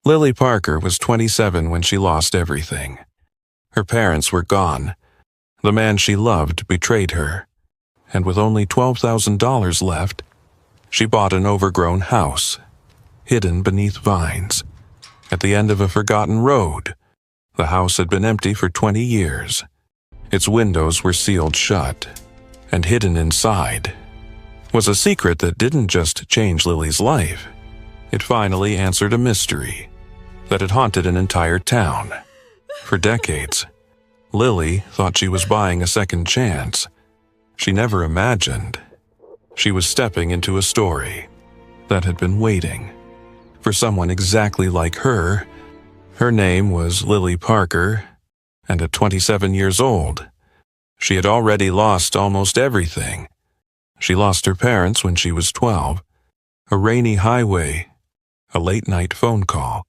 Lily Parker was 27 when she lost everything. Her parents were gone. The man she loved betrayed her. And with only $12,000 left, she bought an overgrown house, hidden beneath vines, at the end of a forgotten road. The house had been empty for 20 years. Its windows were sealed shut, and hidden inside was a secret that didn't just change Lily's life. It finally answered a mystery that had haunted an entire town. For decades, Lily thought she was buying a second chance. She never imagined she was stepping into a story that had been waiting for someone exactly like her. Her name was Lily Parker, and at 27 years old, she had already lost almost everything. She lost her parents when she was 12, a rainy highway, a late-night phone call,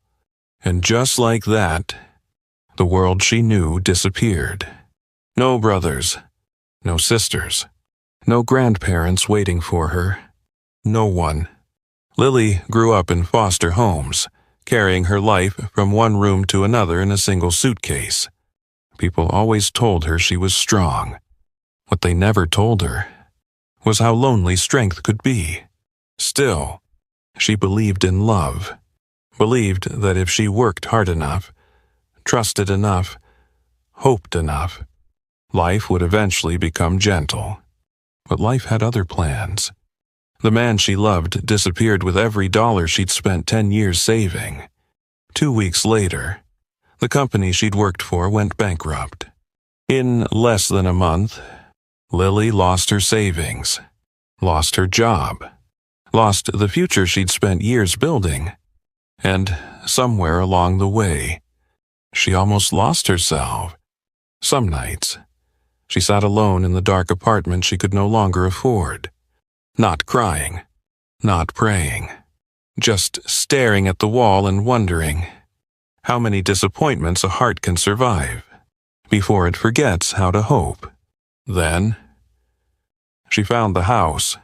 and just like that, the world she knew disappeared. No brothers, no sisters, no grandparents waiting for her. No one. Lily grew up in foster homes, carrying her life from one room to another in a single suitcase. People always told her she was strong. What they never told her was how lonely strength could be. Still, she believed in love, believed that if she worked hard enough, trusted enough, hoped enough, life would eventually become gentle. But life had other plans. The man she loved disappeared with every dollar she'd spent 10 years saving. 2 weeks later, the company she'd worked for went bankrupt. In less than a month, Lily lost her savings, lost her job, lost the future she'd spent years building, and somewhere along the way, she almost lost herself. Some nights, she sat alone in the dark apartment she could no longer afford, not crying, not praying, just staring at the wall and wondering how many disappointments a heart can survive before it forgets how to hope. Then, she found the house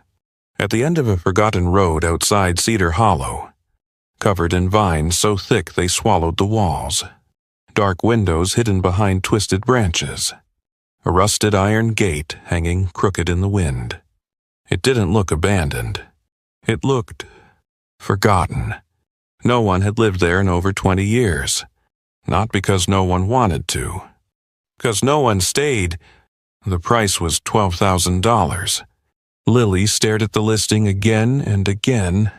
at the end of a forgotten road outside Cedar Hollow, covered in vines so thick they swallowed the walls, dark windows hidden behind twisted branches, a rusted iron gate hanging crooked in the wind. It didn't look abandoned. It looked forgotten. No one had lived there in over 20 years. Not because no one wanted to. Because no one stayed. The price was $12,000. Lily stared at the listing again and again.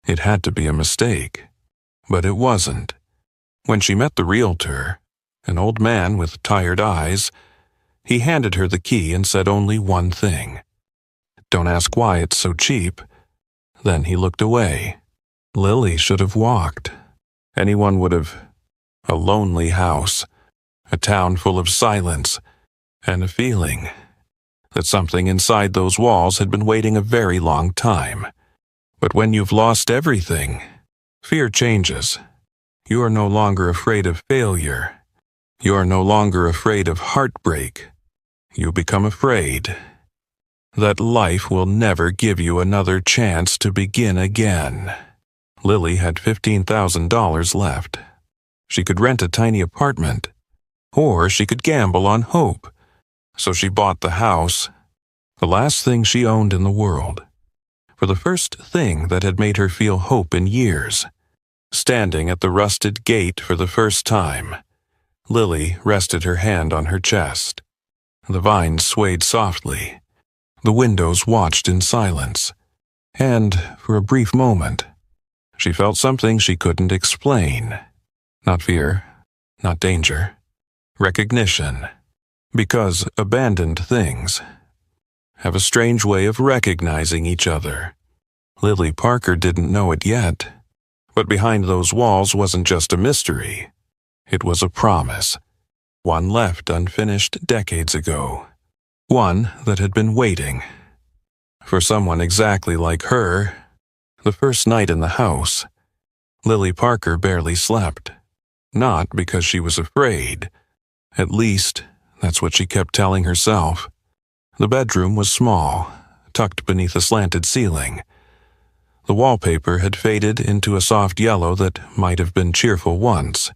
It had to be a mistake. But it wasn't. When she met the realtor, an old man with tired eyes, he handed her the key and said only one thing. "Don't ask why it's so cheap." Then he looked away. Lily should have walked. Anyone would have. A lonely house, a town full of silence, and a feeling that something inside those walls had been waiting a very long time. But when you've lost everything, fear changes. You are no longer afraid of failure. You are no longer afraid of heartbreak. You become afraid that life will never give you another chance to begin again. Lily had $15,000 left. She could rent a tiny apartment, or she could gamble on hope. So she bought the house, the last thing she owned in the world, for the first thing that had made her feel hope in years. Standing at the rusted gate for the first time, Lily rested her hand on her chest. The vines swayed softly. The windows watched in silence. And, for a brief moment, she felt something she couldn't explain. Not fear, not danger. Recognition. Because abandoned things have a strange way of recognizing each other. Lily Parker didn't know it yet. But behind those walls wasn't just a mystery. It was a promise. One left unfinished decades ago. One that had been waiting. For someone exactly like her. The first night in the house, Lily Parker barely slept. Not because she was afraid. At least, that's what she kept telling herself. The bedroom was small, tucked beneath a slanted ceiling. The wallpaper had faded into a soft yellow that might have been cheerful once.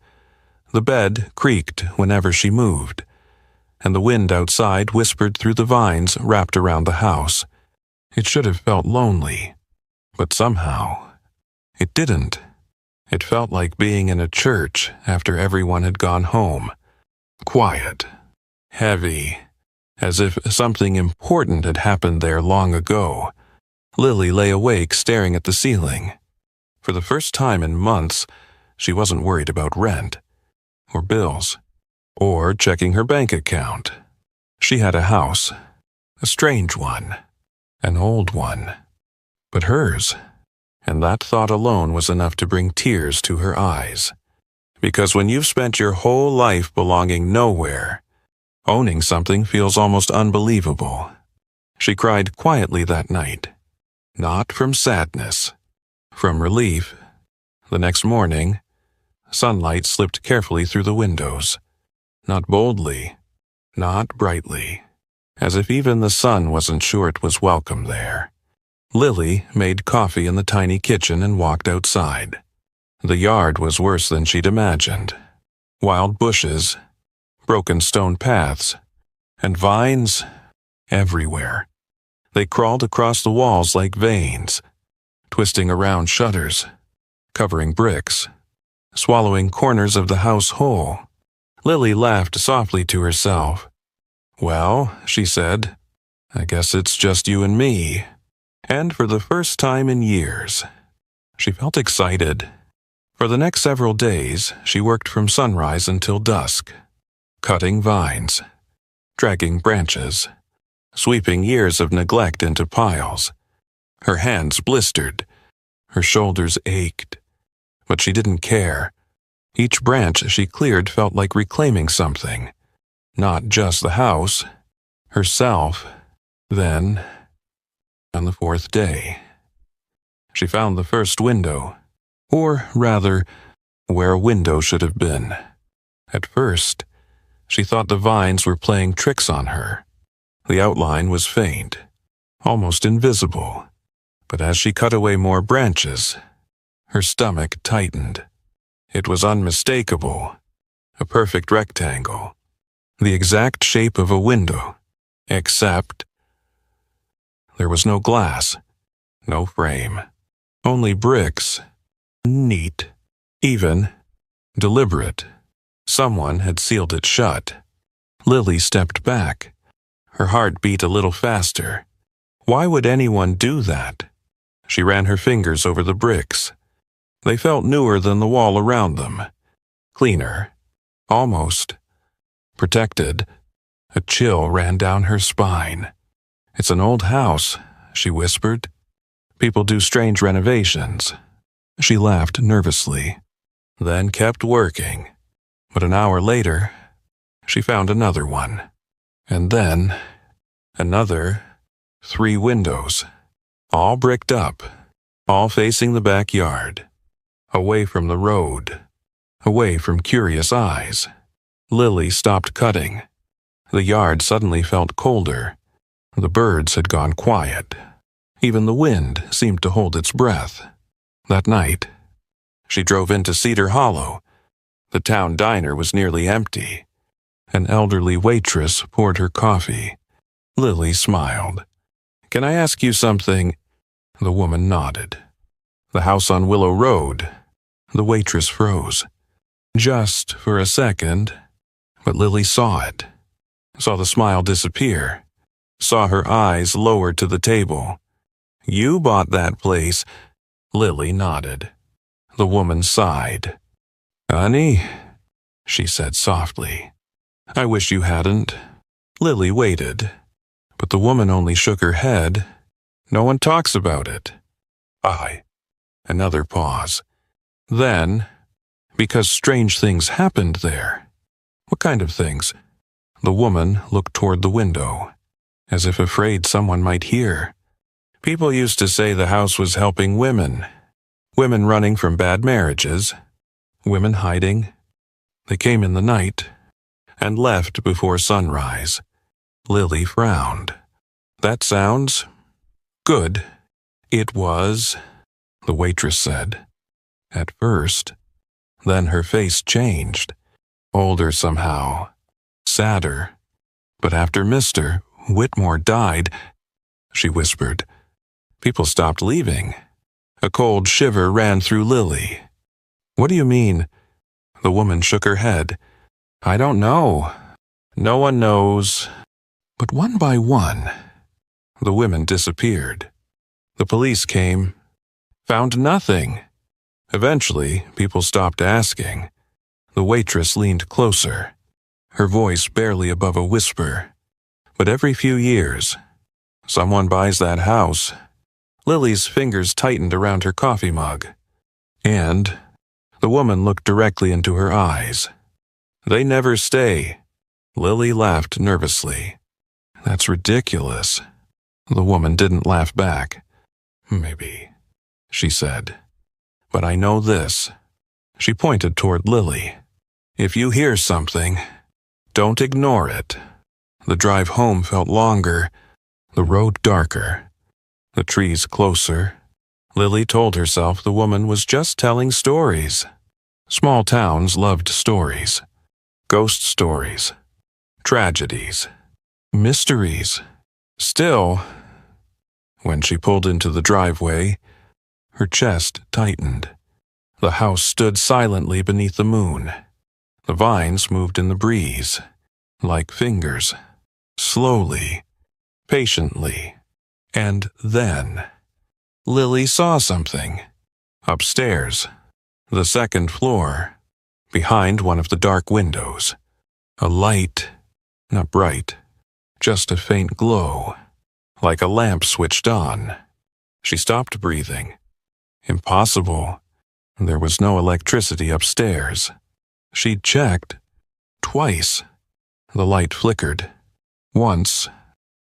The bed creaked whenever she moved, and the wind outside whispered through the vines wrapped around the house. It should have felt lonely, but somehow it didn't. It felt like being in a church after everyone had gone home. Quiet, heavy, as if something important had happened there long ago. Lily lay awake staring at the ceiling. For the first time in months, she wasn't worried about rent, or bills, or checking her bank account. She had a house, a strange one, an old one, but hers, and that thought alone was enough to bring tears to her eyes. Because when you've spent your whole life belonging nowhere, owning something feels almost unbelievable. She cried quietly that night. Not from sadness, from relief. The next morning, sunlight slipped carefully through the windows. Not boldly, not brightly, as if even the sun wasn't sure it was welcome there. Lily made coffee in the tiny kitchen and walked outside. The yard was worse than she'd imagined. Wild bushes, broken stone paths, and vines everywhere. They crawled across the walls like veins, twisting around shutters, covering bricks, swallowing corners of the house whole. Lily laughed softly to herself. "Well," she said, "I guess it's just you and me." And for the first time in years, she felt excited. For the next several days, she worked from sunrise until dusk, cutting vines, dragging branches, sweeping years of neglect into piles. Her hands blistered, her shoulders ached, but she didn't care. Each branch she cleared felt like reclaiming something, not just the house, herself. Then, on the fourth day, she found the first window, or rather, where a window should have been. At first, she thought the vines were playing tricks on her. The outline was faint, almost invisible, but as she cut away more branches, her stomach tightened. It was unmistakable, a perfect rectangle, the exact shape of a window, except there was no glass, no frame, only bricks, neat, even, deliberate. Someone had sealed it shut. Lily stepped back. Her heart beat a little faster. Why would anyone do that? She ran her fingers over the bricks. They felt newer than the wall around them. Cleaner. Almost. Protected. A chill ran down her spine. "It's an old house," she whispered. "People do strange renovations." She laughed nervously, then kept working. But an hour later, she found another one. And then, another 3 windows, all bricked up, all facing the backyard, away from the road, away from curious eyes. Lily stopped cutting. The yard suddenly felt colder. The birds had gone quiet. Even the wind seemed to hold its breath. That night, she drove into Cedar Hollow. The town diner was nearly empty. An elderly waitress poured her coffee. Lily smiled. "Can I ask you something?" The woman nodded. "The house on Willow Road." The waitress froze. Just for a second, but Lily saw it. Saw the smile disappear. Saw her eyes lower to the table. "You bought that place." Lily nodded. The woman sighed. "Honey," she said softly, "I wish you hadn't." Lily waited, but the woman only shook her head. "No one talks about it." Another pause. Then, "Because strange things happened there." "What kind of things?" The woman looked toward the window, as if afraid someone might hear. "People used to say the house was helping women. Women running from bad marriages. Women hiding. They came in the night and left before sunrise." Lily frowned. "That sounds good." It was. the waitress said. At first. Then her face changed. Older somehow. Sadder. But after Mr. Whitmore died, she whispered, people stopped leaving. A cold shiver ran through Lily. What do you mean? The woman shook her head. I don't know. No one knows. But one by one, the women disappeared. The police came, found nothing. Eventually, people stopped asking. The waitress leaned closer, her voice barely above a whisper. But every few years, someone buys that house. Lily's fingers tightened around her coffee mug. And the woman looked directly into her eyes. They never stay. Lily laughed nervously. That's ridiculous. The woman didn't laugh back. Maybe, she said. But I know this. She pointed toward Lily. If you hear something, don't ignore it. The drive home felt longer, the road darker, the trees closer. Lily told herself the woman was just telling stories. Small towns loved stories. Ghost stories. Tragedies. Mysteries. Still, when she pulled into the driveway, her chest tightened. The house stood silently beneath the moon. The vines moved in the breeze, like fingers, slowly, patiently. And then, Lily saw something. Upstairs, the second floor, behind one of the dark windows. A light, not bright, just a faint glow, like a lamp switched on. She stopped breathing. Impossible. There was no electricity upstairs. She'd checked. Twice. The light flickered. Once.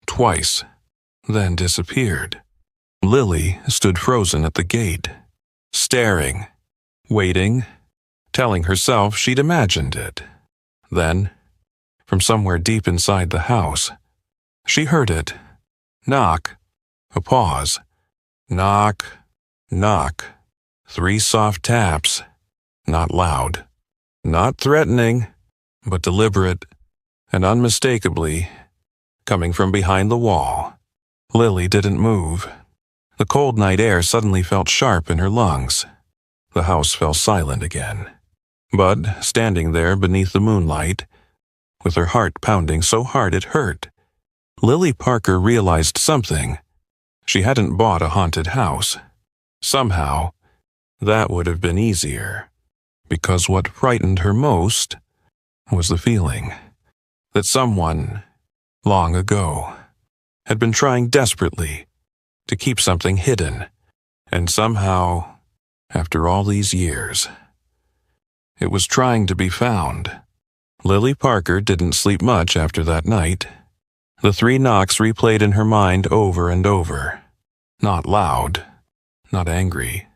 Twice. Then disappeared. Lily stood frozen at the gate, staring, waiting, telling herself she'd imagined it. Then, from somewhere deep inside the house, she heard it. Knock. A pause. Knock. Knock. 3 soft taps. Not loud. Not threatening, but deliberate and unmistakably coming from behind the wall. Lily didn't move. The cold night air suddenly felt sharp in her lungs. The house fell silent again. But, standing there beneath the moonlight, with her heart pounding so hard it hurt, Lily Parker realized something. She hadn't bought a haunted house. Somehow, that would have been easier, because what frightened her most was the feeling that someone, long ago, had been trying desperately to keep something hidden, and somehow, after all these years, it was trying to be found. Lily Parker didn't sleep much after that night. The 3 knocks replayed in her mind over and over. Not loud, not angry,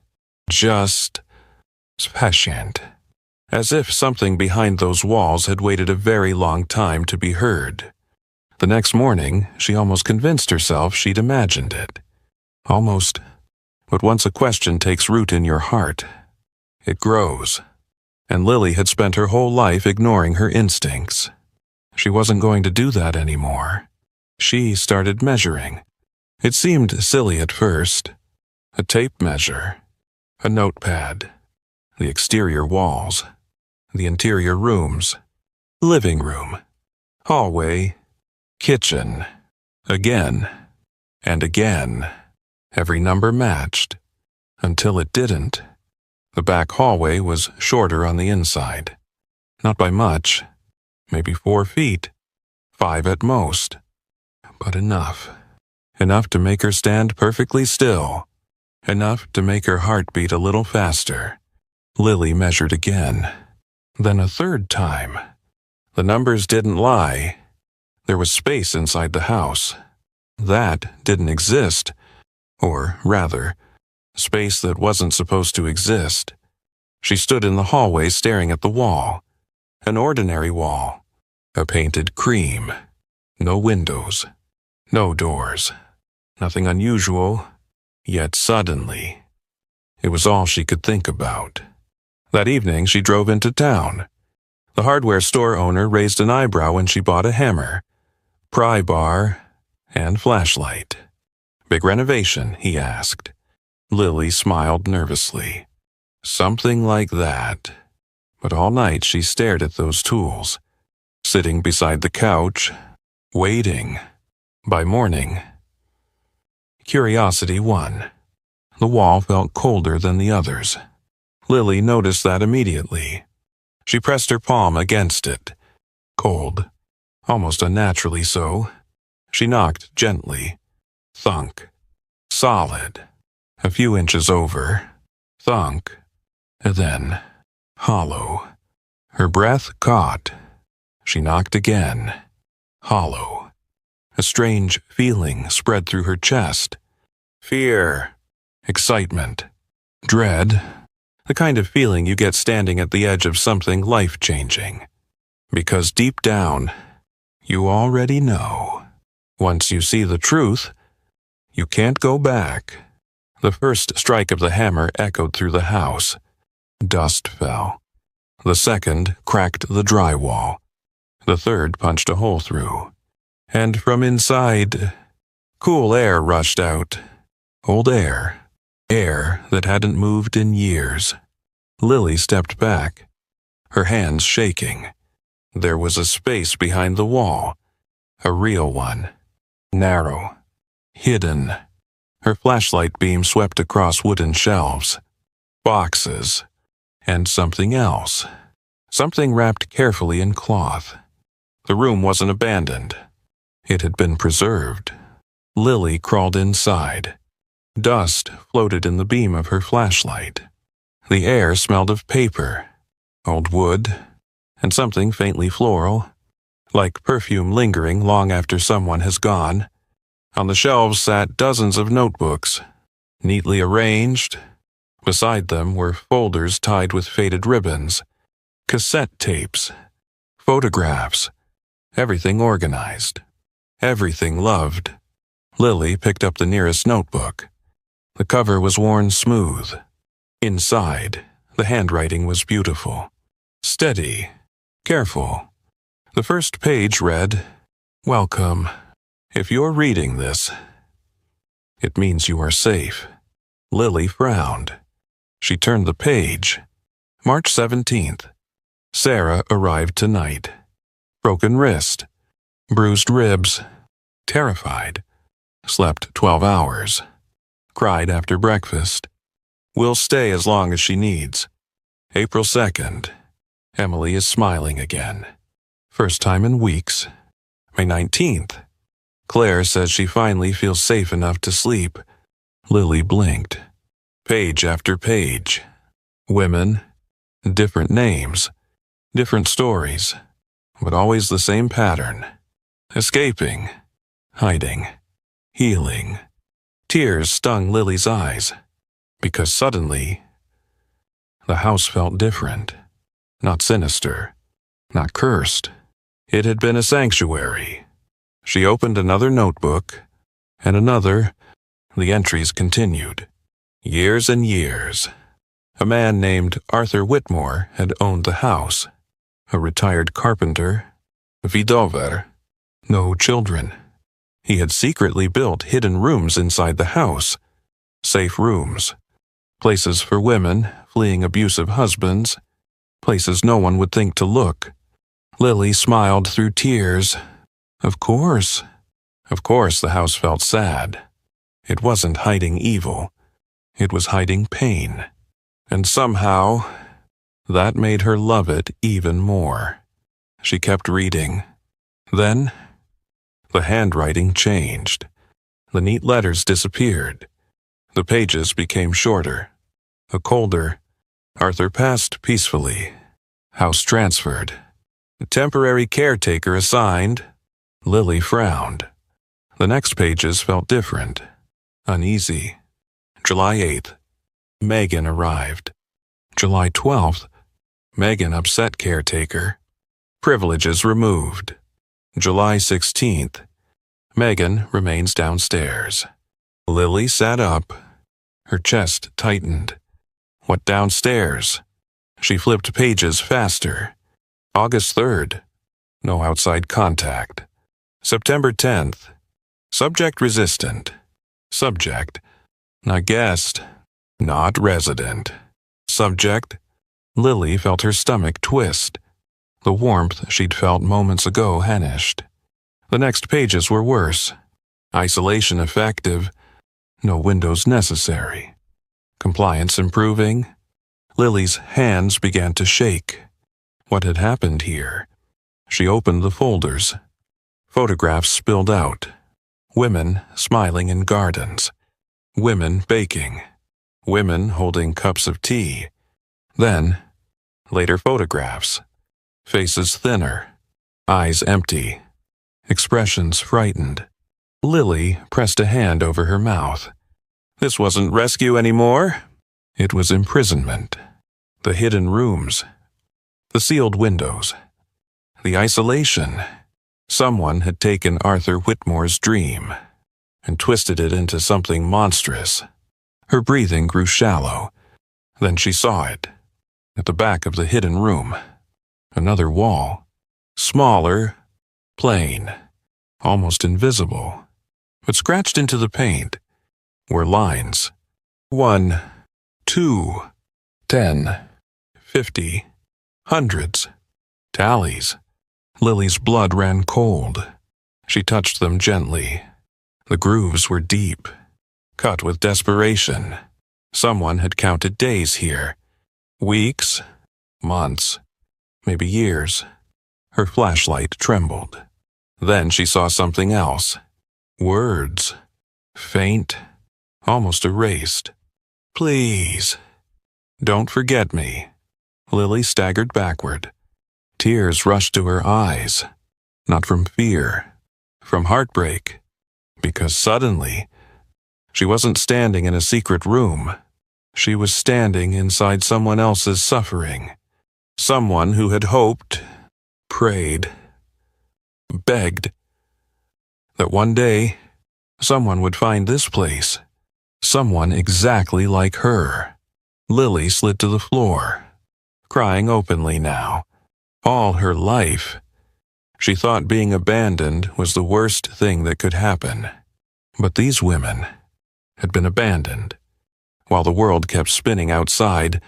just patient, as if something behind those walls had waited a very long time to be heard. The next morning, she almost convinced herself she'd imagined it. Almost. But once a question takes root in your heart, it grows. And Lily had spent her whole life ignoring her instincts. She wasn't going to do that anymore. She started measuring. It seemed silly at first. A tape measure. A notepad. The exterior walls. The interior rooms. Living room. Hallway. Kitchen. Again. And again. Every number matched. Until it didn't. The back hallway was shorter on the inside. Not by much. Maybe 4 feet. 5 at most. But enough. Enough to make her stand perfectly still. Enough to make her heart beat a little faster. Lily measured again. Then a third time. The numbers didn't lie. There was space inside the house. That didn't exist. Or, rather, space that wasn't supposed to exist. She stood in the hallway staring at the wall. An ordinary wall. A painted cream. No windows. No doors. Nothing unusual. Yet suddenly, It was all she could think about. That evening, she drove into town. The hardware store owner raised an eyebrow when she bought a hammer, pry bar, and flashlight. "Big renovation?" he asked. Lily smiled nervously. "Something like that." But all night she stared at those tools, sitting beside the couch, waiting. By morning, curiosity won. The wall felt colder than the others. Lily noticed that immediately. She pressed her palm against it. Cold, almost unnaturally so. She knocked gently. Thunk. Solid. A few inches over. Thunk. And then hollow. Her breath caught. She knocked again. Hollow. A strange feeling spread through her chest. Fear. Excitement. Dread. The kind of feeling you get standing at the edge of something life-changing. Because deep down, you already know. Once you see the truth, you can't go back. The first strike of the hammer echoed through the house. Dust fell. The second cracked the drywall. The third punched a hole through. And from inside, cool air rushed out. Old air. Air that hadn't moved in years. Lily stepped back, her hands shaking. There was a space behind the wall. A real one. Narrow. Hidden. Her flashlight beam swept across wooden shelves. Boxes. And something else. Something wrapped carefully in cloth. The room wasn't abandoned. It had been preserved. Lily crawled inside. Dust floated in the beam of her flashlight. The air smelled of paper, old wood, and something faintly floral, like perfume lingering long after someone has gone. On the shelves sat dozens of notebooks, neatly arranged. Beside them were folders tied with faded ribbons, cassette tapes, photographs, everything organized, everything loved. Lily picked up the nearest notebook. The cover was worn smooth. Inside, the handwriting was beautiful, steady, careful. The first page read, "Welcome. If you're reading this, it means you are safe." Lily frowned. She turned the page. March 17th. Sarah arrived tonight. Broken wrist. Bruised ribs. Terrified. Slept 12 hours. Cried after breakfast. Will stay as long as she needs. April 2nd. Emily is smiling again. First time in weeks. May 19th. Claire says she finally feels safe enough to sleep. Lily blinked. Page after page. Women. Different names. Different stories. But always the same pattern. Escaping. Hiding. Healing. Tears stung Lily's eyes, because suddenly, the house felt different. Not sinister, not cursed. It had been a sanctuary. She opened another notebook, and another. The entries continued. Years and years. A man named Arthur Whitmore had owned the house. A retired carpenter. Vidover. No children. He had secretly built hidden rooms inside the house. Safe rooms. Places for women fleeing abusive husbands. Places no one would think to look. Lily smiled through tears. Of course. Of course the house felt sad. It wasn't hiding evil. It was hiding pain. And somehow, that made her love it even more. She kept reading. Then, the handwriting changed. The neat letters disappeared. The pages became shorter. A colder. Arthur passed peacefully. House transferred. A temporary caretaker assigned. Lily frowned. The next pages felt different. Uneasy. July 8th. Megan arrived. July 12th. Megan upset caretaker. Privileges removed. July 16th. Megan remains downstairs. Lily sat up. Her chest tightened. What downstairs? She flipped pages faster. August 3rd. No outside contact. September 10th. Subject resistant. Subject. Not guest. Not resident. Subject. Lily felt her stomach twist. The warmth she'd felt moments ago vanished. The next pages were worse. Isolation effective. No windows necessary. Compliance improving. Lily's hands began to shake. What had happened here? She opened the folders. Photographs spilled out. Women smiling in gardens. Women baking. Women holding cups of tea. Then, later photographs. Faces thinner. Eyes empty. Expressions frightened. Lily pressed a hand over her mouth. This wasn't rescue anymore. It was imprisonment. The hidden rooms. The sealed windows. The isolation. Someone had taken Arthur Whitmore's dream and twisted it into something monstrous. Her breathing grew shallow. Then she saw it. At the back of the hidden room. Another wall. Smaller. Plain. Almost invisible. But scratched into the paint were lines. 1, 2, 10, 50, hundreds. Tallies. Lily's blood ran cold. She touched them gently. The grooves were deep, cut with desperation. Someone had counted days here. Weeks, months, maybe years. Her flashlight trembled. Then she saw something else. Words. Faint, almost erased. Please. Don't forget me. Lily staggered backward. Tears rushed to her eyes. Not from fear, from heartbreak. Because suddenly, she wasn't standing in a secret room. She was standing inside someone else's suffering. Someone who had hoped, prayed, begged that one day someone would find this place. Someone exactly like her. Lily slid to the floor, crying openly now. All her life, she thought being abandoned was the worst thing that could happen. But these women had been abandoned, while the world kept spinning outside,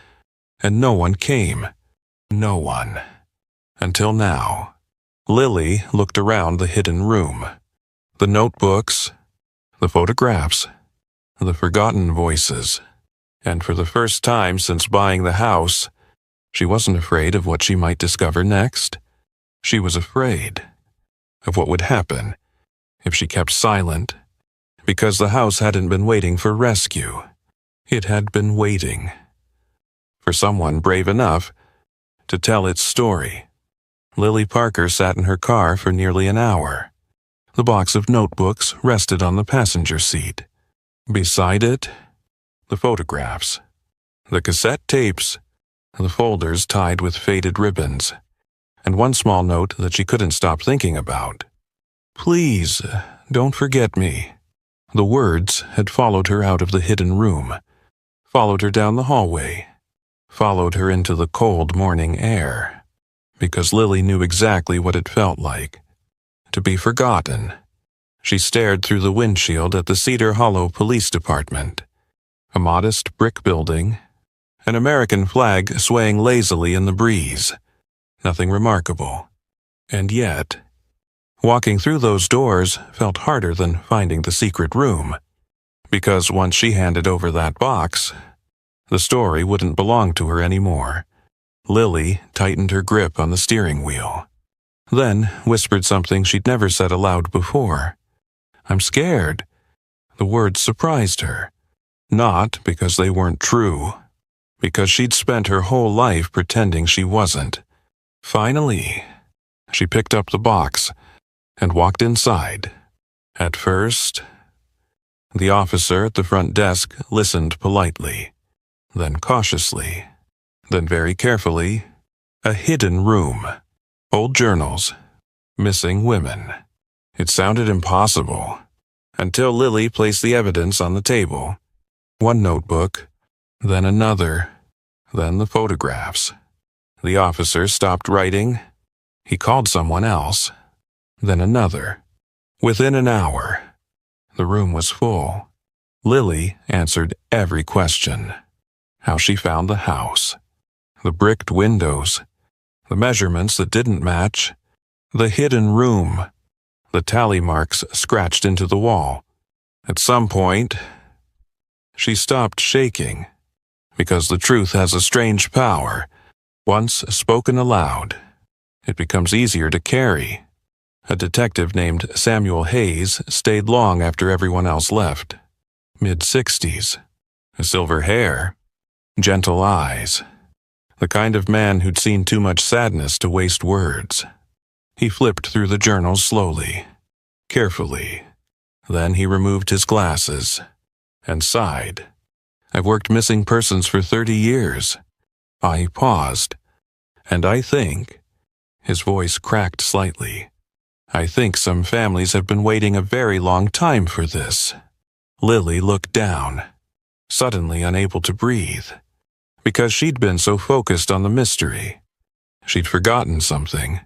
and no one came. No one. Until now. Lily looked around the hidden room. The notebooks, the photographs, the forgotten voices. And for the first time since buying the house, she wasn't afraid of what she might discover next. She was afraid of what would happen if she kept silent, because the house hadn't been waiting for rescue. It had been waiting for someone brave enough to tell its story. Lily Parker sat in her car for nearly an hour. The box of notebooks rested on the passenger seat. Beside it, the photographs, the cassette tapes, the folders tied with faded ribbons, and one small note that she couldn't stop thinking about. Please, don't forget me. The words had followed her out of the hidden room, followed her down the hallway, followed her into the cold morning air, because Lily knew exactly what it felt like. To be forgotten. She stared through the windshield at the Cedar Hollow Police Department. A modest brick building, an American flag swaying lazily in the breeze. Nothing remarkable. And yet, walking through those doors felt harder than finding the secret room. Because once she handed over that box, the story wouldn't belong to her anymore. Lily tightened her grip on the steering wheel. Then whispered something she'd never said aloud before. I'm scared. The words surprised her. Not because they weren't true. Because she'd spent her whole life pretending she wasn't. Finally, she picked up the box and walked inside. At first, the officer at the front desk listened politely, then cautiously, then very carefully. A hidden room. Old journals. Missing women. It sounded impossible, until Lily placed the evidence on the table. One notebook, then another, Then the photographs. The officer stopped writing. He called someone else. Then another. Within an hour, the room was full. Lily answered every question. How she found the house, the bricked windows, the measurements that didn't match, the hidden room, the tally marks scratched into the wall. At some point, she stopped shaking, because the truth has a strange power. Once spoken aloud, it becomes easier to carry. A detective named Samuel Hayes stayed long after everyone else left. Mid-60s, silver hair, gentle eyes, the kind of man who'd seen too much sadness to waste words. He flipped through the journals slowly, carefully. Then he removed his glasses and sighed. I've worked missing persons for 30 years. I paused, and I think, his voice cracked slightly, I think some families have been waiting a very long time for this. Lily looked down, suddenly unable to breathe, because she'd been so focused on the mystery. She'd forgotten something.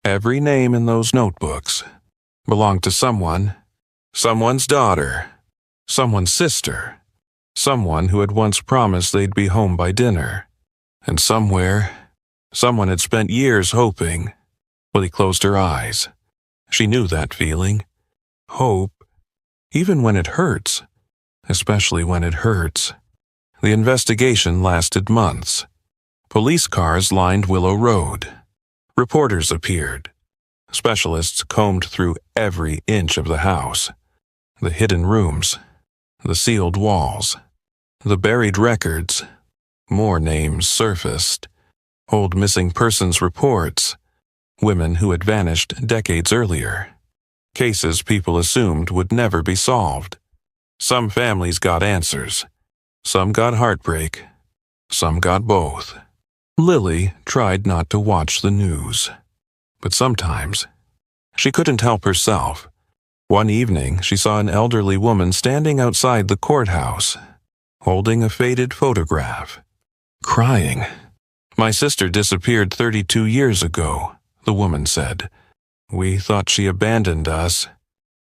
Every name in those notebooks belonged to someone, someone's daughter, someone's sister, someone who had once promised they'd be home by dinner. And somewhere, someone had spent years hoping. Lily closed her eyes. She knew that feeling. Hope, even when it hurts, especially when it hurts. The investigation lasted months. Police cars lined Willow Road. Reporters appeared. Specialists combed through every inch of the house. The hidden rooms, the sealed walls, the buried records. More names surfaced. Old missing persons reports. Women who had vanished decades earlier. Cases people assumed would never be solved. Some families got answers. Some got heartbreak. Some got both. Lily tried not to watch the news. But sometimes, she couldn't help herself. One evening, she saw an elderly woman standing outside the courthouse, holding a faded photograph, crying. My sister disappeared 32 years ago, the woman said. We thought she abandoned us.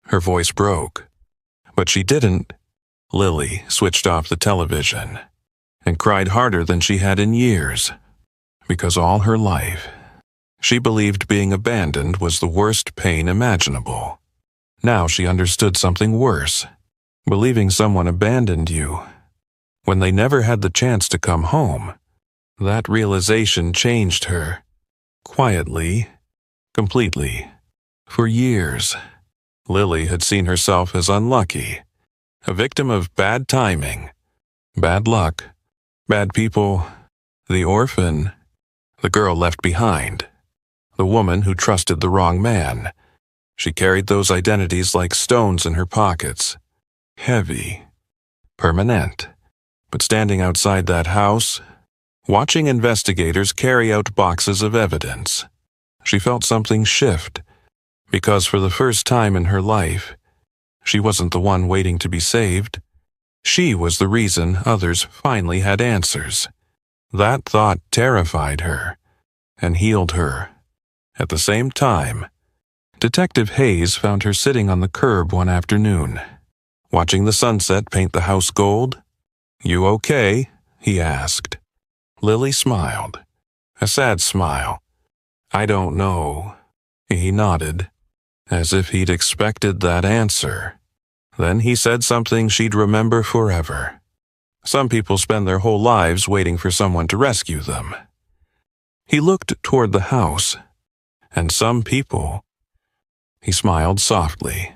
Her voice broke. But she didn't. Lily switched off the television and cried harder than she had in years, because all her life, she believed being abandoned was the worst pain imaginable. Now she understood something worse. Believing someone abandoned you when they never had the chance to come home. That realization changed her. Quietly, completely. For years, Lily had seen herself as unlucky, a victim of bad timing, bad luck, bad people, the orphan, the girl left behind, the woman who trusted the wrong man. She carried those identities like stones in her pockets, heavy, permanent. But standing outside that house, watching investigators carry out boxes of evidence, she felt something shift, because for the first time in her life, she wasn't the one waiting to be saved. She was the reason others finally had answers. That thought terrified her and healed her. At the same time, Detective Hayes found her sitting on the curb one afternoon, watching the sunset paint the house gold. You okay? He asked. Lily smiled, a sad smile. I don't know. He nodded, as if he'd expected that answer. Then he said something she'd remember forever. Some people spend their whole lives waiting for someone to rescue them. He looked toward the house, and some people, he smiled softly,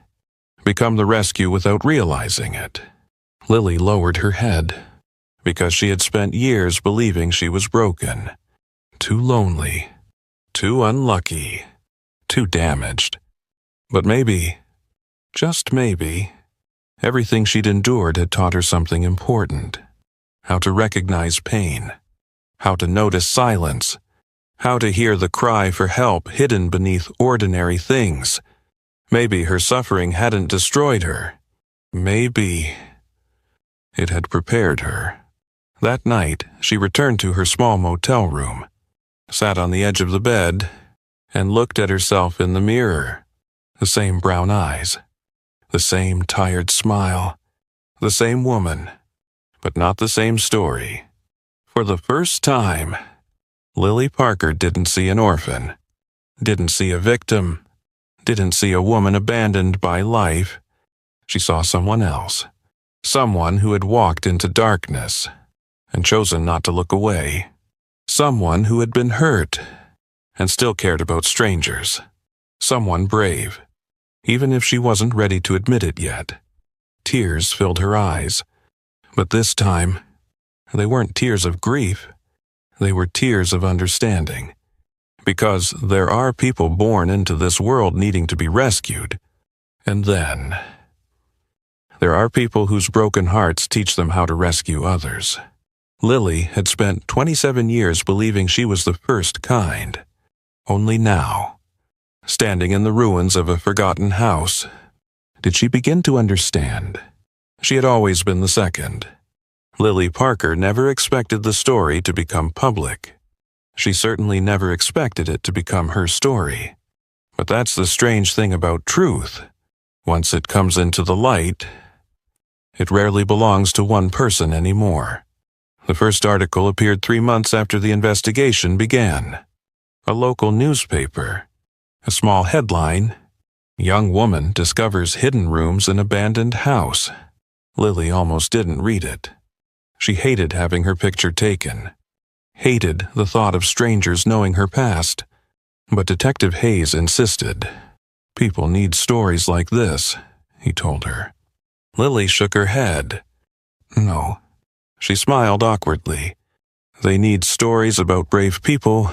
become the rescue without realizing it. Lily lowered her head, because she had spent years believing she was broken, too lonely, too unlucky, too damaged. But maybe, just maybe, everything she'd endured had taught her something important. How to recognize pain, how to notice silence, how to hear the cry for help hidden beneath ordinary things. Maybe her suffering hadn't destroyed her. Maybe it had prepared her. That night, she returned to her small motel room, sat on the edge of the bed, and looked at herself in the mirror. The same brown eyes, the same tired smile, the same woman, but not the same story. For the first time, Lily Parker didn't see an orphan, didn't see a victim, didn't see a woman abandoned by life. She saw someone else, someone who had walked into darkness and chosen not to look away, someone who had been hurt and still cared about strangers, someone brave, even if she wasn't ready to admit it yet. Tears filled her eyes, but this time, they weren't tears of grief. They were tears of understanding. Because there are people born into this world needing to be rescued. And then, there are people whose broken hearts teach them how to rescue others. Lily had spent 27 years believing she was the first kind. Only now, standing in the ruins of a forgotten house, did she begin to understand. She had always been the second. Lily Parker never expected the story to become public. She certainly never expected it to become her story. But that's the strange thing about truth. Once it comes into the light, it rarely belongs to one person anymore. The first article appeared 3 months after the investigation began. A local newspaper. A small headline, "Young woman discovers hidden rooms in abandoned house." Lily almost didn't read it. She hated having her picture taken, hated the thought of strangers knowing her past. But Detective Hayes insisted. "People need stories like this," he told her. Lily shook her head. "No." She smiled awkwardly. "They need stories about brave people."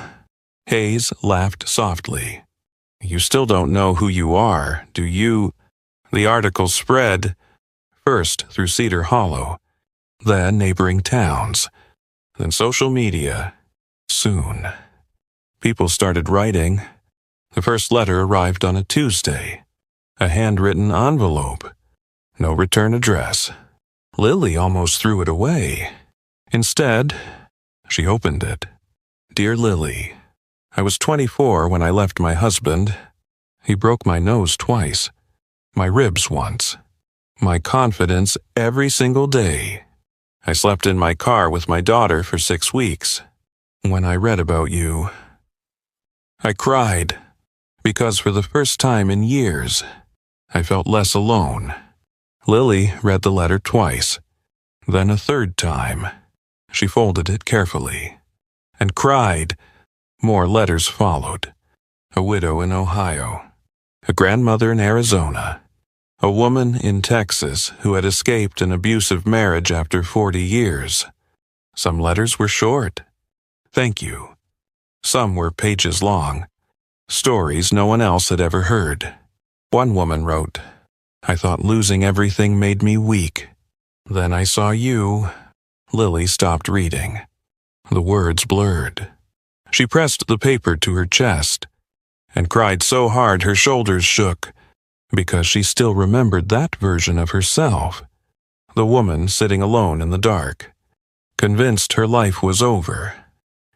Hayes laughed softly. "You still don't know who you are, do you?" The article spread, first through Cedar Hollow, then neighboring towns, then social media. Soon, people started writing. The first letter arrived on a Tuesday. A handwritten envelope. No return address. Lily almost threw it away. Instead, she opened it. "Dear Lily, I was 24 when I left my husband. He broke my nose twice, my ribs once, my confidence every single day. I slept in my car with my daughter for 6 weeks. When I read about you, I cried, because for the first time in years, I felt less alone." Lily read the letter twice, then a third time. She folded it carefully and cried. More letters followed. A widow in Ohio, a grandmother in Arizona, a woman in Texas who had escaped an abusive marriage after 40 years. Some letters were short. "Thank you." Some were pages long. Stories no one else had ever heard. One woman wrote, "I thought losing everything made me weak. Then I saw you." Lily stopped reading. The words blurred. She pressed the paper to her chest and cried so hard her shoulders shook, because she still remembered that version of herself, the woman sitting alone in the dark, convinced her life was over,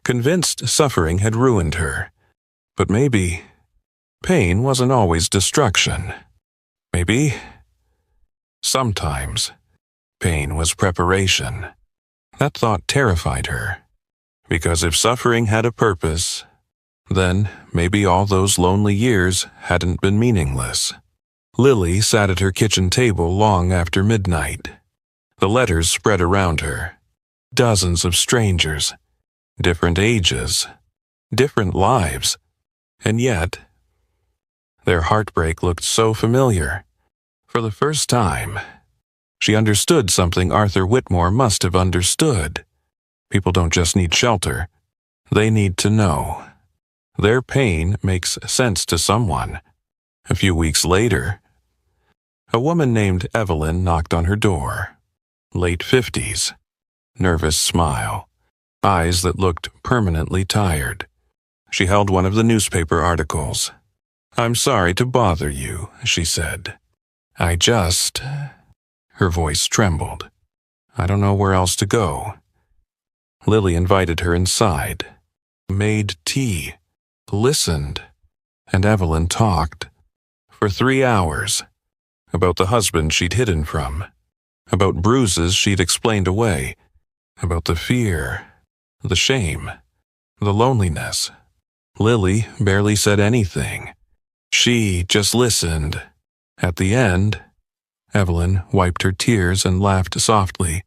convinced suffering had ruined her. But maybe pain wasn't always destruction. Maybe, sometimes, pain was preparation. That thought terrified her, because if suffering had a purpose, then maybe all those lonely years hadn't been meaningless. Lily sat at her kitchen table long after midnight. The letters spread around her. Dozens of strangers, different ages, different lives, and yet, their heartbreak looked so familiar. For the first time, she understood something Arthur Whitmore must have understood. People don't just need shelter. They need to know. Their pain makes sense to someone. A few weeks later, a woman named Evelyn knocked on her door. Late 50s, nervous smile, eyes that looked permanently tired. She held one of the newspaper articles. "I'm sorry to bother you," she said. Her voice trembled. "I don't know where else to go. Lily invited her inside, made tea, listened, and Evelyn talked for 3 hours about the husband she'd hidden from, about bruises she'd explained away, about the fear, the shame, the loneliness. Lily barely said anything. She just listened. At the end, Evelyn wiped her tears and laughed softly.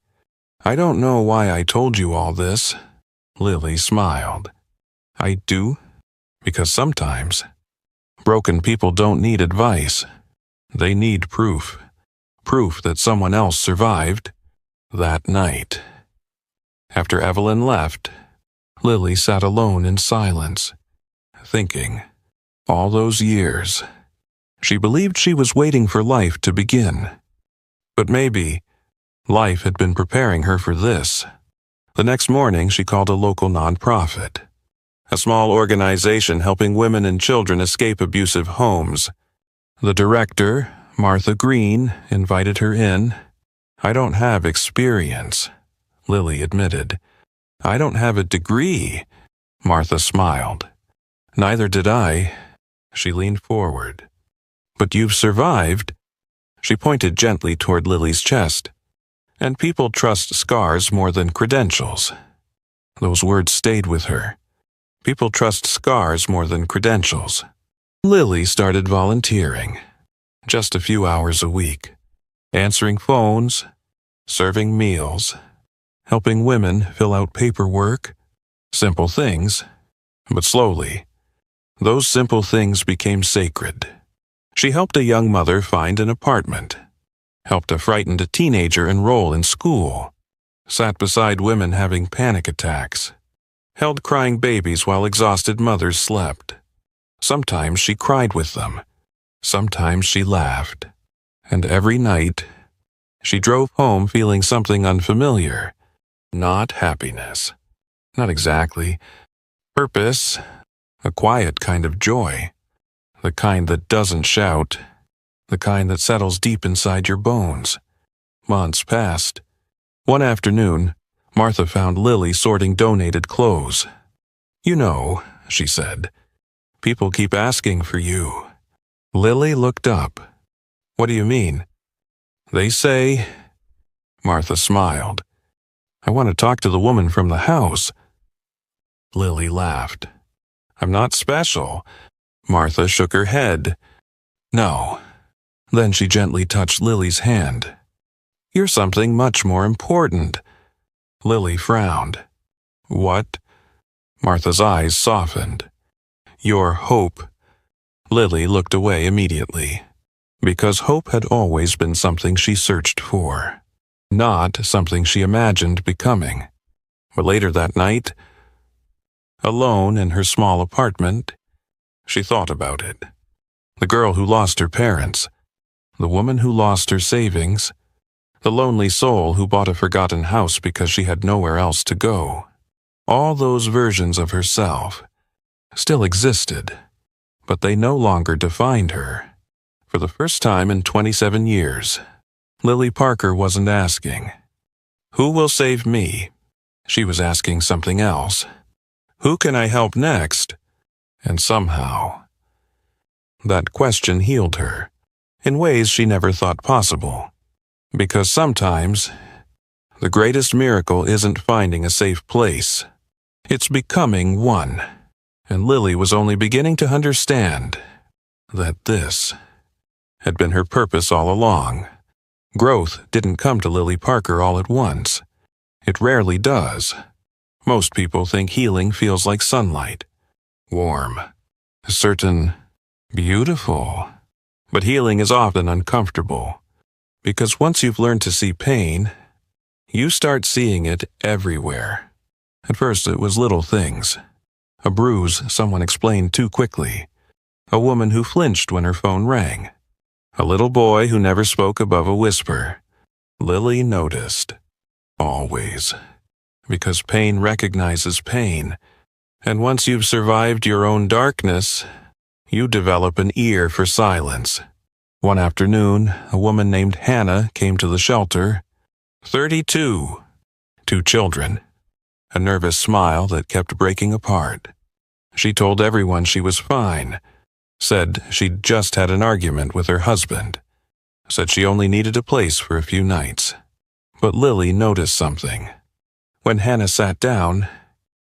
"I don't know why I told you all this." Lily smiled. "I do, because sometimes broken people don't need advice. They need proof. Proof that someone else survived that night." After Evelyn left, Lily sat alone in silence, thinking. All those years, she believed she was waiting for life to begin. But maybe life had been preparing her for this. The next morning, she called a local nonprofit, a small organization helping women and children escape abusive homes. The director, Martha Green, invited her in. "I don't have experience," Lily admitted. "I don't have a degree," Martha smiled. "Neither did I." She leaned forward. "But you've survived." She pointed gently toward Lily's chest. "And people trust scars more than credentials." Those words stayed with her. People trust scars more than credentials. Lily started volunteering, just a few hours a week, answering phones, serving meals, helping women fill out paperwork, simple things, but slowly, those simple things became sacred. She helped a young mother find an apartment, helped a frightened teenager enroll in school, sat beside women having panic attacks, held crying babies while exhausted mothers slept. Sometimes she cried with them, sometimes she laughed, and every night she drove home feeling something unfamiliar. Not happiness. Not exactly. Purpose. A quiet kind of joy. The kind that doesn't shout. The kind that settles deep inside your bones. Months passed. One afternoon, Martha found Lily sorting donated clothes. "You know," she said, "people keep asking for you." Lily looked up. "What do you mean?" "They say," Martha smiled, "I want to talk to the woman from the house." Lily laughed. "I'm not special." Martha shook her head. "No." Then she gently touched Lily's hand. "You're something much more important." Lily frowned. "What?" Martha's eyes softened. "Your hope." Lily looked away immediately, because hope had always been something she searched for, not something she imagined becoming. But later that night, alone in her small apartment, she thought about it. The girl who lost her parents, the woman who lost her savings, the lonely soul who bought a forgotten house because she had nowhere else to go. All those versions of herself still existed, but they no longer defined her. For the first time in 27 years, Lily Parker wasn't asking, "Who will save me?" She was asking something else. "Who can I help next?" And somehow, that question healed her in ways she never thought possible. Because sometimes, the greatest miracle isn't finding a safe place. It's becoming one. And Lily was only beginning to understand that this had been her purpose all along. Growth didn't come to Lily Parker all at once. It rarely does. Most people think healing feels like sunlight. Warm. Certain. Beautiful. But healing is often uncomfortable. Because once you've learned to see pain, you start seeing it everywhere. At first it was little things. A bruise someone explained too quickly. A woman who flinched when her phone rang. A little boy who never spoke above a whisper. Lily noticed. Always. Because pain recognizes pain. And once you've survived your own darkness, you develop an ear for silence. One afternoon, a woman named Hannah came to the shelter. 32. 2 children. a nervous smile that kept breaking apart. She told everyone she was fine, said she'd just had an argument with her husband, said she only needed a place for a few nights. But Lily noticed something. When Hannah sat down,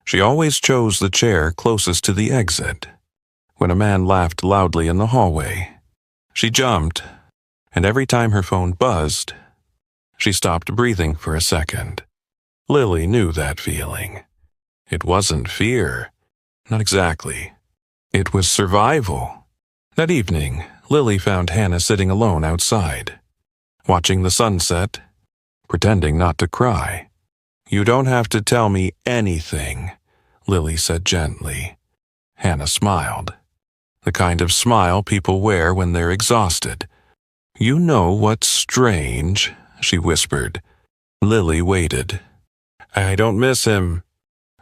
she always chose the chair closest to the exit. When a man laughed loudly in the hallway, she jumped, and every time her phone buzzed, she stopped breathing for a second. Lily knew that feeling. It wasn't fear. Not exactly. It was survival. That evening, Lily found Hannah sitting alone outside, watching the sunset, pretending not to cry. "You don't have to tell me anything," Lily said gently. Hannah smiled. The kind of smile people wear when they're exhausted. "You know what's strange?" she whispered. Lily waited. "I don't miss him."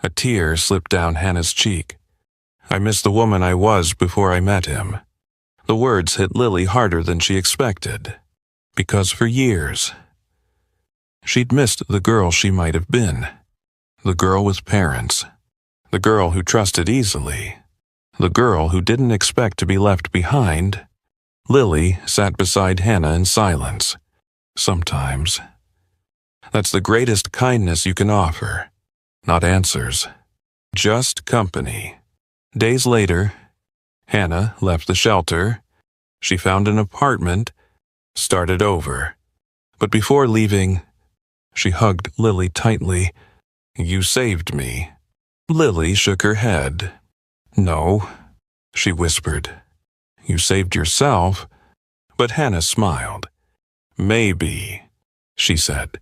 A tear slipped down Hannah's cheek. "I miss the woman I was before I met him." The words hit Lily harder than she expected, because for years, she'd missed the girl she might have been. The girl with parents. The girl who trusted easily. The girl who didn't expect to be left behind. Lily sat beside Hannah in silence. Sometimes. That's the greatest kindness you can offer. Not answers. Just company. Days later, Hannah left the shelter. She found an apartment, started over. But before leaving, she hugged Lily tightly. "You saved me." Lily shook her head. "No," she whispered. "You saved yourself." But Hannah smiled. "Maybe," she said.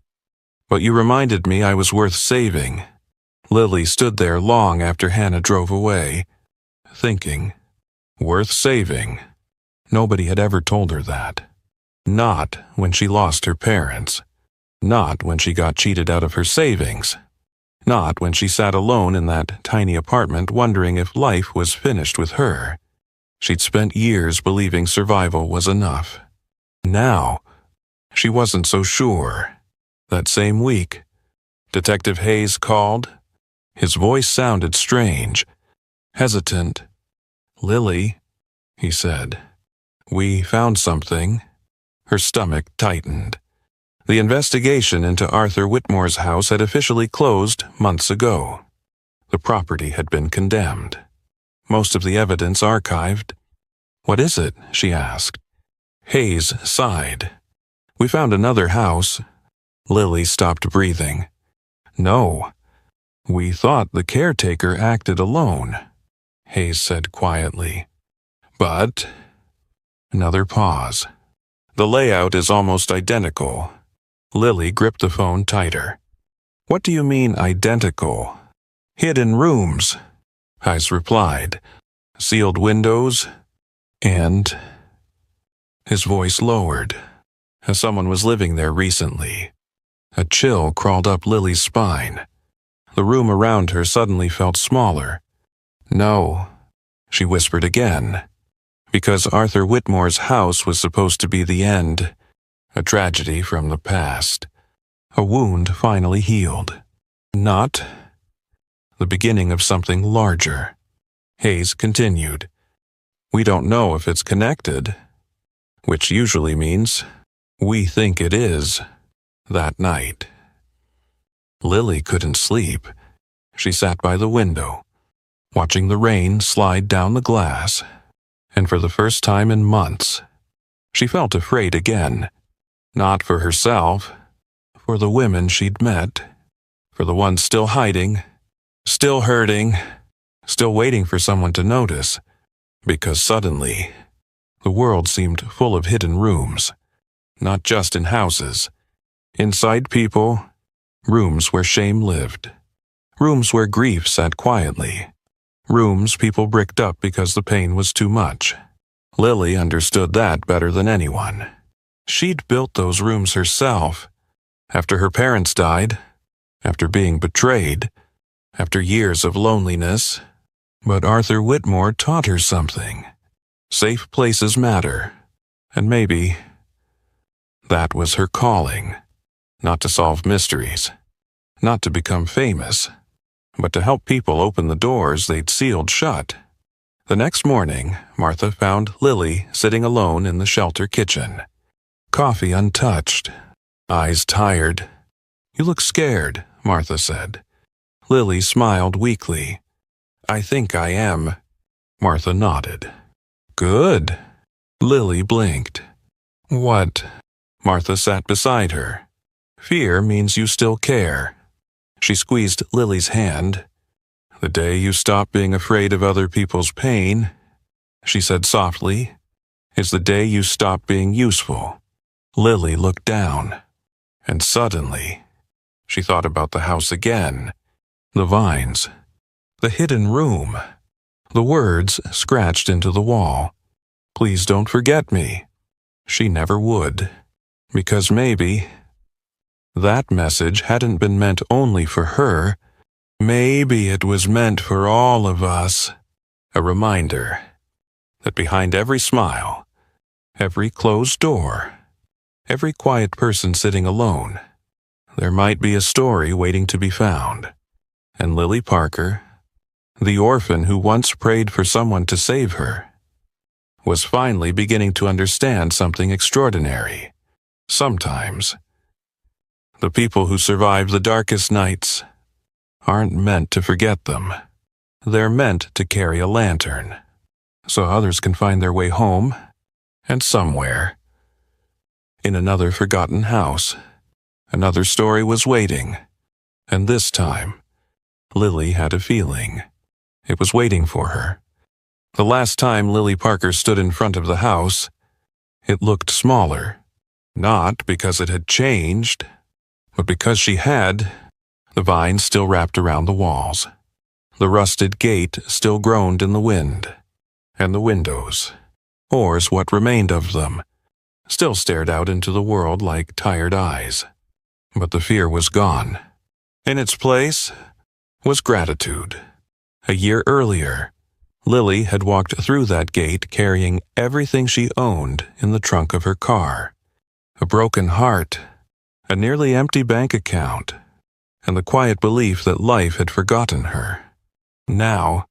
"But you reminded me I was worth saving." Lily stood there long after Hannah drove away, thinking, worth saving. Nobody had ever told her that. Not when she lost her parents. Not when she got cheated out of her savings. Not when she sat alone in that tiny apartment wondering if life was finished with her. She'd spent years believing survival was enough. Now, she wasn't so sure. That same week, Detective Hayes called. His voice sounded strange, hesitant. "Lily," he said, "we found something." Her stomach tightened. The investigation into Arthur Whitmore's house had officially closed months ago. The property had been condemned. Most of the evidence archived. "What is it?" she asked. Hayes sighed. "We found another house." Lily stopped breathing. "No. We thought the caretaker acted alone," Hayes said quietly. "But—" Another pause. "The layout is almost identical." Lily gripped the phone tighter. "What do you mean identical?" "Hidden rooms," Hayes replied. "Sealed windows, and—" His voice lowered, as someone was living there recently. A chill crawled up Lily's spine. The room around her suddenly felt smaller. "No," she whispered again, because Arthur Whitmore's house was supposed to be the end, a tragedy from the past, a wound finally healed. Not the beginning of something larger. Hayes continued. "We don't know if it's connected," which usually means we think it is. That night, Lily couldn't sleep. She sat by the window, watching the rain slide down the glass, and for the first time in months, she felt afraid again. Not for herself, for the women she'd met, for the ones still hiding, still hurting, still waiting for someone to notice, because suddenly, the world seemed full of hidden rooms, not just in houses. Inside people, rooms where shame lived, rooms where grief sat quietly, rooms people bricked up because the pain was too much. Lily understood that better than anyone. She'd built those rooms herself, after her parents died, after being betrayed, after years of loneliness. But Arthur Whitmore taught her something. Safe places matter, and maybe that was her calling. Not to solve mysteries, not to become famous, but to help people open the doors they'd sealed shut. The next morning, Martha found Lily sitting alone in the shelter kitchen. Coffee untouched, eyes tired. "You look scared," Martha said. Lily smiled weakly. "I think I am." Martha nodded. "Good." Lily blinked. "What?" Martha sat beside her. "Fear means you still care." She squeezed Lily's hand. "The day you stop being afraid of other people's pain," she said softly, "is the day you stop being useful." Lily looked down, and suddenly, she thought about the house again. The vines, the hidden room, the words scratched into the wall. "Please don't forget me." She never would, because maybe that message hadn't been meant only for her. Maybe it was meant for all of us. A reminder that behind every smile, every closed door, every quiet person sitting alone, there might be a story waiting to be found. And Lily Parker, the orphan who once prayed for someone to save her, was finally beginning to understand something extraordinary. Sometimes, the people who survive the darkest nights aren't meant to forget them. They're meant to carry a lantern, so others can find their way home, and somewhere, in another forgotten house, another story was waiting. And this time, Lily had a feeling. It was waiting for her. The last time Lily Parker stood in front of the house, it looked smaller. Not because it had changed, but because she had. The vines still wrapped around the walls. The rusted gate still groaned in the wind. And the windows, or what remained of them, still stared out into the world like tired eyes. But the fear was gone. In its place was gratitude. A year earlier, Lily had walked through that gate carrying everything she owned in the trunk of her car. A broken heart, a nearly empty bank account, and the quiet belief that life had forgotten her. Now,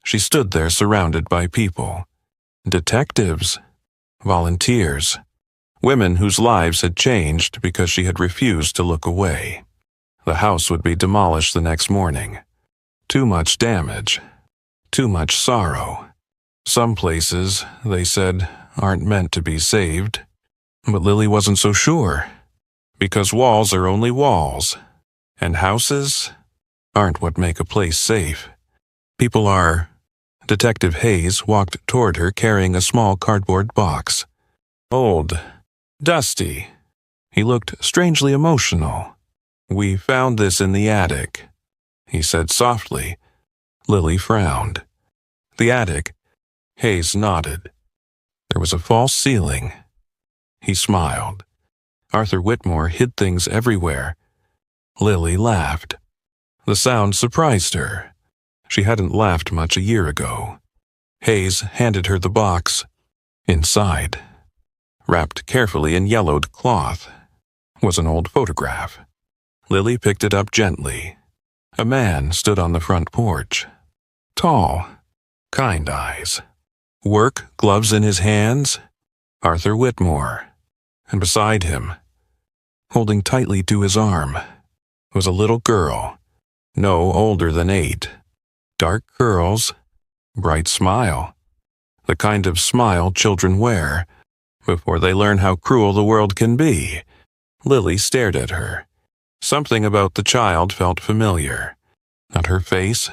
she stood there surrounded by people, detectives, volunteers, women whose lives had changed because she had refused to look away. The house would be demolished the next morning. Too much damage, too much sorrow. Some places, they said, aren't meant to be saved. But Lily wasn't so sure, because walls are only walls, and houses aren't what make a place safe. People are. Detective Hayes walked toward her carrying a small cardboard box. Old, dusty. He looked strangely emotional. "We found this in the attic," he said softly. Lily frowned. The attic? Hayes nodded. There was a false ceiling. He smiled. Arthur Whitmore hid things everywhere. Lily laughed. The sound surprised her. She hadn't laughed much a year ago. Hayes handed her the box. Inside, wrapped carefully in yellowed cloth, was an old photograph. Lily picked it up gently. A man stood on the front porch. Tall, kind eyes. Work gloves in his hands. Arthur Whitmore. And beside him, holding tightly to his arm, was a little girl, no older than 8. Dark curls, bright smile. The kind of smile children wear before they learn how cruel the world can be. Lily stared at her. Something about the child felt familiar. Not her face,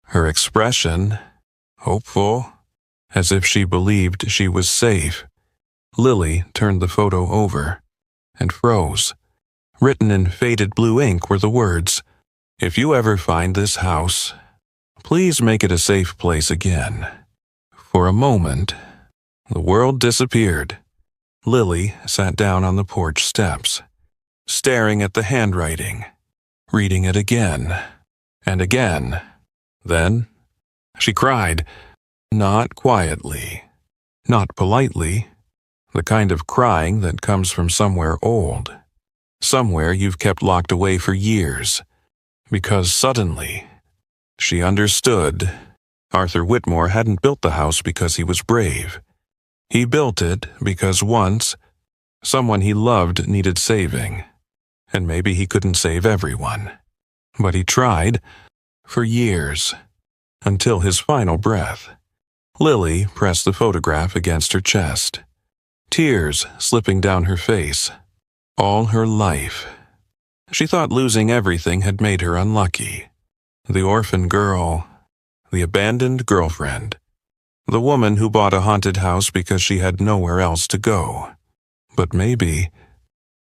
her expression, hopeful, as if she believed she was safe. Lily turned the photo over and froze. Written in faded blue ink were the words, "If you ever find this house, please make it a safe place again." For a moment, the world disappeared. Lily sat down on the porch steps, staring at the handwriting, reading it again and again. Then she cried, not quietly, not politely, the kind of crying that comes from somewhere old, somewhere you've kept locked away for years. Because suddenly, she understood. Arthur Whitmore hadn't built the house because he was brave. He built it because once, someone he loved needed saving. And maybe he couldn't save everyone. But he tried, for years, until his final breath. Lily pressed the photograph against her chest, tears slipping down her face. All her life, she thought losing everything had made her unlucky. The orphan girl, the abandoned girlfriend, the woman who bought a haunted house because she had nowhere else to go. But maybe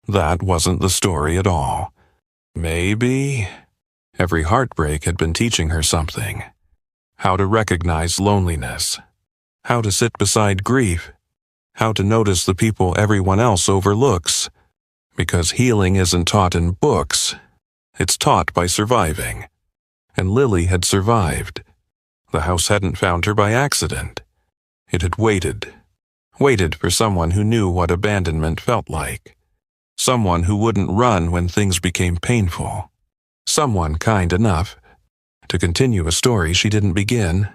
that wasn't the story at all. Maybe every heartbreak had been teaching her something. How to recognize loneliness, how to sit beside grief, how to notice the people everyone else overlooks. Because healing isn't taught in books, it's taught by surviving. And Lily had survived. The house hadn't found her by accident. It had waited for someone who knew what abandonment felt like. Someone who wouldn't run when things became painful. Someone kind enough to continue a story she didn't begin.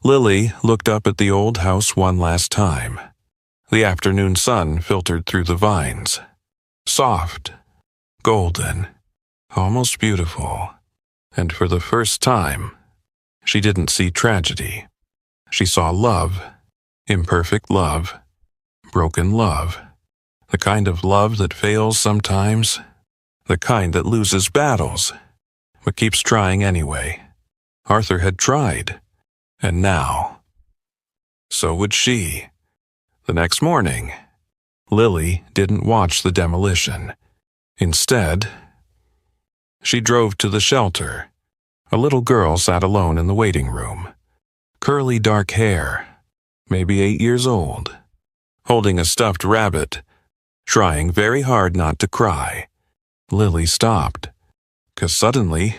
Lily looked up at the old house one last time. The afternoon sun filtered through the vines. Soft, golden, almost beautiful. And for the first time, she didn't see tragedy. She saw love, imperfect love, broken love, the kind of love that fails sometimes, the kind that loses battles, but keeps trying anyway. Arthur had tried, and now, so would she. The next morning, Lily didn't watch the demolition. Instead, she drove to the shelter. A little girl sat alone in the waiting room. Curly dark hair, maybe 8 years old, holding a stuffed rabbit, trying very hard not to cry. Lily stopped, 'cause suddenly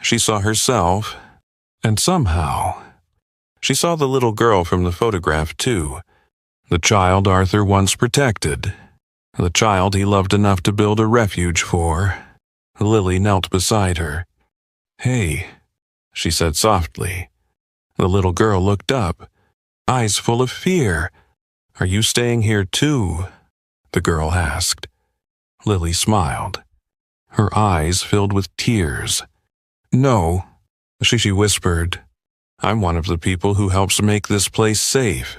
she saw herself, and somehow she saw the little girl from the photograph too. The child Arthur once protected. The child he loved enough to build a refuge for. Lily knelt beside her. "Hey," she said softly. The little girl looked up, eyes full of fear. "Are you staying here too?" the girl asked. Lily smiled. Her eyes filled with tears. "No," she whispered. "I'm one of the people who helps make this place safe."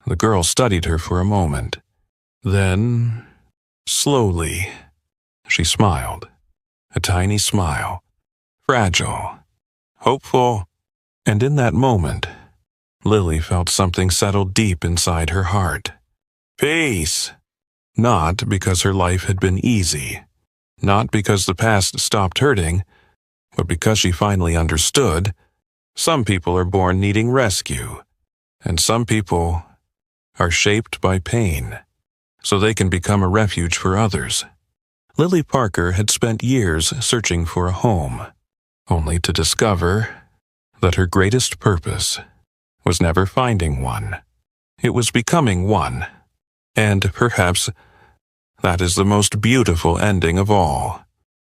The girl studied her for a moment. Then, slowly, she smiled. A tiny smile. Fragile. Hopeful. And in that moment, Lily felt something settle deep inside her heart. Peace. Not because her life had been easy. Not because the past stopped hurting, but because she finally understood. Some people are born needing rescue, and some people are shaped by pain, so they can become a refuge for others. Lily Parker had spent years searching for a home, only to discover that her greatest purpose was never finding one. It was becoming one. And perhaps that is the most beautiful ending of all,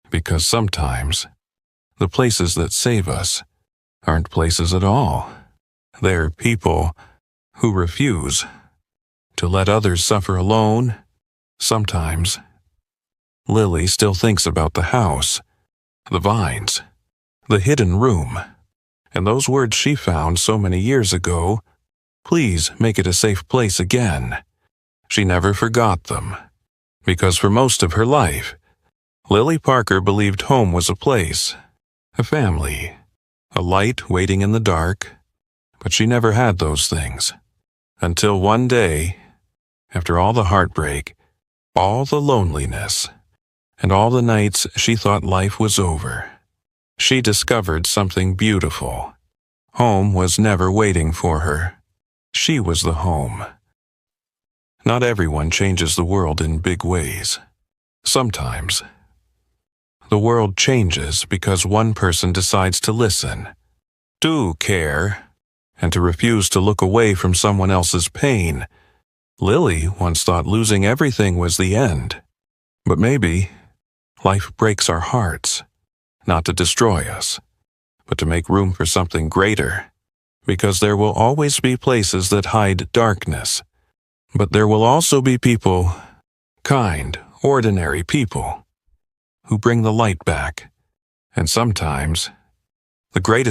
because sometimes the places that save us aren't places at all. They're people who refuse to let others suffer alone. Sometimes Lily still thinks about the house, the vines, the hidden room, and those words she found so many years ago, "Please make it a safe place again." She never forgot them, because for most of her life, Lily Parker believed home was a place, a family, a light waiting in the dark, but she never had those things. Until one day, after all the heartbreak, all the loneliness, and all the nights she thought life was over, she discovered something beautiful. Home was never waiting for her. She was the home. Not everyone changes the world in big ways. Sometimes, the world changes because one person decides to listen, to care, and to refuse to look away from someone else's pain. Lily once thought losing everything was the end. But maybe life breaks our hearts. not to destroy us, but to make room for something greater, because there will always be places that hide darkness. But there will also be people, kind, ordinary people, who bring the light back. And sometimes, the greatest